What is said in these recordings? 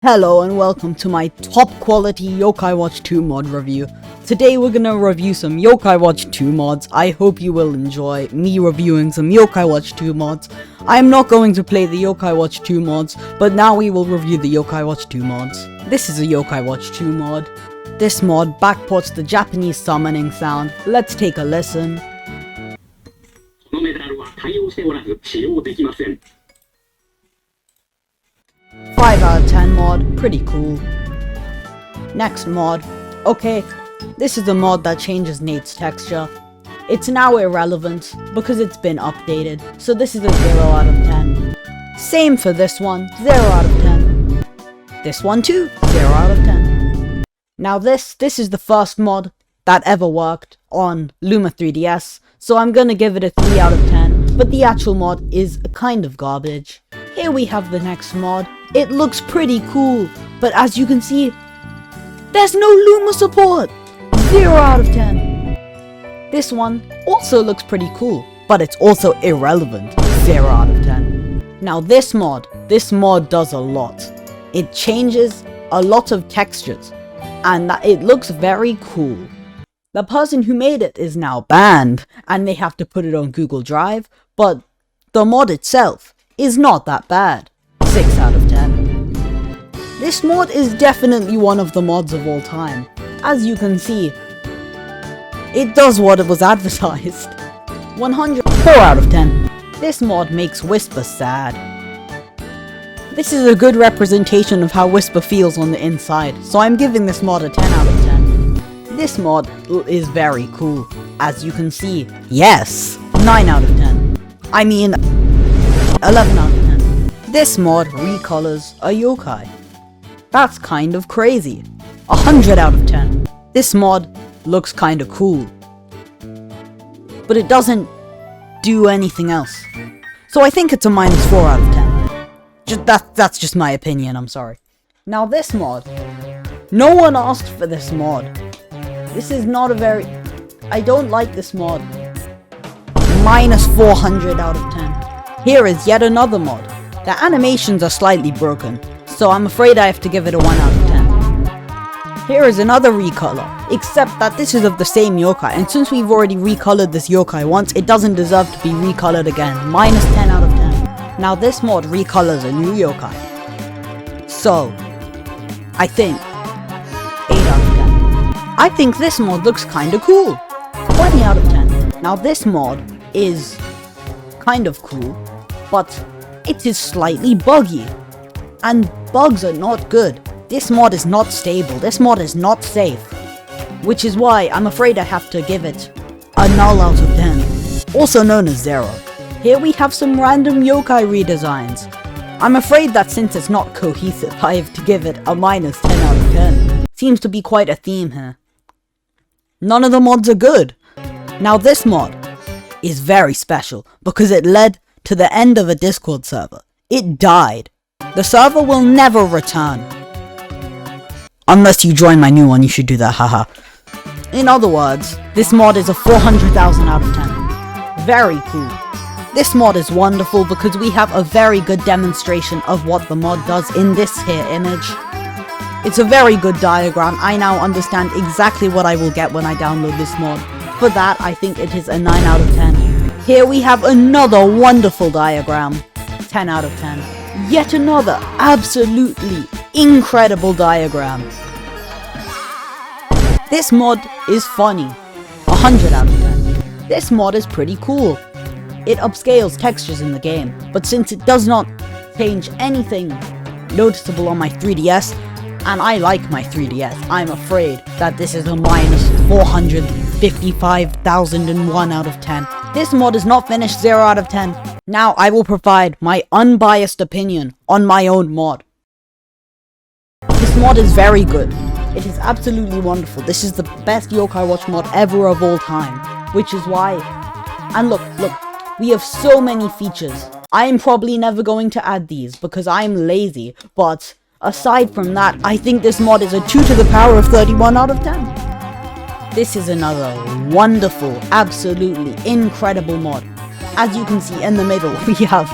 Hello and welcome to my top quality Yokai Watch 2 mod review. Today we're gonna review some Yokai Watch 2 mods. I hope you will enjoy me reviewing some Yokai Watch 2 mods. I'm not going to play the Yokai Watch 2 mods, but now we will review the Yokai Watch 2 mods. This is a Yokai Watch 2 mod. This mod backports the Japanese summoning sound. Let's take a listen. 5 out of 10 mod, pretty cool. Next mod. Okay, this is a mod that changes Nate's texture. It's now irrelevant because it's been updated, so this is a 0 out of 10. Same for this one, 0 out of 10. This one too, 0 out of 10. Now this is the first mod that ever worked on Luma 3DS, so I'm gonna give it a 3 out of 10, but the actual mod is kind of garbage. Here we have the next mod. It looks pretty cool, but as you can see, there's no Luma support! 0 out of 10. This one also looks pretty cool, but it's also irrelevant. 0 out of 10. Now this mod does a lot. It changes a lot of textures, and it looks very cool. The person who made it is now banned, and they have to put it on Google Drive, but the mod itself is not that bad. 6 out of 10. This mod is definitely one of the mods of all time. As you can see, it does what it was advertised. 104 out of 10. This mod makes Whisper sad. This is a good representation of how Whisper feels on the inside, so I'm giving this mod a 10 out of 10. This mod is very cool. As you can see, yes, 9 out of 10. I mean, 11 out of 10. This mod recolors a yokai. That's kind of crazy. 100 out of 10. This mod looks kinda cool, but it doesn't do anything else. So I think it's a minus 4 out of 10. That's just my opinion, I'm sorry. Now this mod, no one asked for this mod. This is not a very... I don't like this mod. Minus 400 out of 10. Here is yet another mod. The animations are slightly broken, so I'm afraid I have to give it a 1 out of 10. Here is another recolor, except that this is of the same yokai, and since we've already recolored this yokai once, it doesn't deserve to be recolored again. Minus 10 out of 10. Now this mod recolors a new yokai. So, I think 8 out of 10. I think this mod looks kinda cool. 20 out of 10. Now this mod is kind of cool, but it is slightly buggy. And bugs are not good. This mod is not stable. This mod is not safe. Which is why I'm afraid I have to give it a null out of 10. Also known as 0. Here we have some random yokai redesigns. I'm afraid that since it's not cohesive, I have to give it a minus 10 out of 10. Seems to be quite a theme here. None of the mods are good. Now this mod is very special because it led to the end of a Discord server. It died. The server will never return. Unless you join my new one, you should do that, haha. In other words, this mod is a 400,000 out of 10. Very cool. This mod is wonderful because we have a very good demonstration of what the mod does in this here image. It's a very good diagram. I now understand exactly what I will get when I download this mod. For that, I think it is a 9 out of 10. Here we have another wonderful diagram. 10 out of 10. Yet another absolutely incredible diagram. This mod is funny. 100 out of 10. This mod is pretty cool. It upscales textures in the game, but since it does not change anything noticeable on my 3DS, and I like my 3DS, I'm afraid that this is a minus 455,001 out of 10. This mod is not finished. 0 out of 10. Now I will provide my unbiased opinion on my own mod. This mod is very good. It is absolutely wonderful. This is the best Yokai Watch mod ever of all time. Which is why... And look, we have so many features. I am probably never going to add these because I am lazy, but aside from that, I think this mod is a 2 to the power of 31 out of 10. This is another wonderful, absolutely incredible mod. As you can see in the middle, we have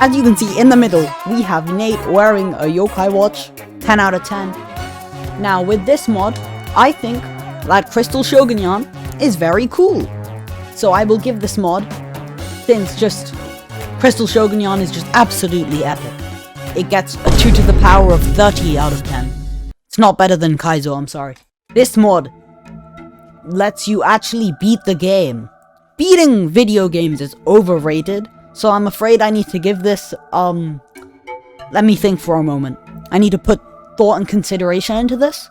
As you can see in the middle, we have Nate wearing a yokai watch, 10 out of 10. Now with this mod, I think that Crystal Shogunyan is very cool. So I will give this mod, since just Crystal Shogunyan is just absolutely epic. It gets a 2 to the power of 30 out of 10. It's not better than Kaizo, I'm sorry. This mod lets you actually beat the game. Beating video games is overrated, so I'm afraid I need to give this, let me think for a moment. I need to put thought and consideration into this.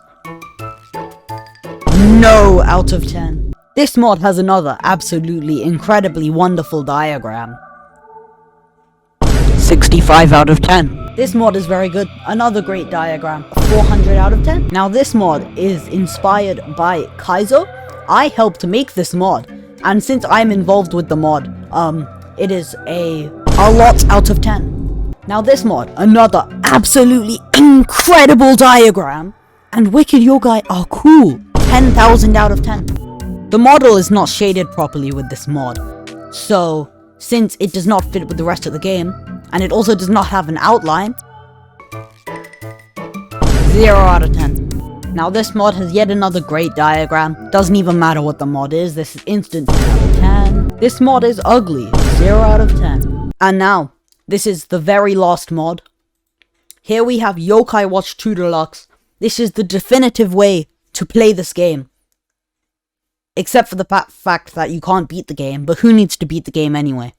No out of 10. This mod has another absolutely incredibly wonderful diagram. 65 out of 10. This mod is very good. Another great diagram. 400 out of 10. Now this mod is inspired by Kaizo. I helped make this mod, and since I'm involved with the mod, it is a lot out of 10. Now this mod, another absolutely incredible diagram, and Wicked Yokai are cool. 10,000 out of 10. The model is not shaded properly with this mod, so since it does not fit with the rest of the game, and it also does not have an outline, 0 out of 10. Now this mod has yet another great diagram. Doesn't even matter what the mod is, this is instant 10 out of 10. This mod is ugly, 0 out of 10. And now, this is the very last mod. Here we have Yokai Watch 2 Deluxe. This is the definitive way to play this game. Except for the fact that you can't beat the game, but who needs to beat the game anyway?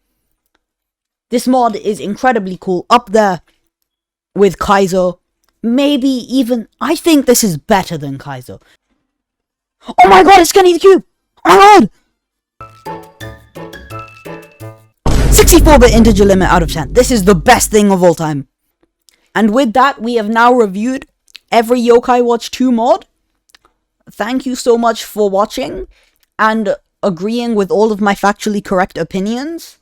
This mod is incredibly cool, up there with Kaizo. Maybe even, I think this is better than Kaizo. Oh my god, it's Kenny the Cube! Oh my god! 64-bit integer limit out of 10. This is the best thing of all time. And with that, we have now reviewed every Yokai Watch 2 mod. Thank you so much for watching and agreeing with all of my factually correct opinions.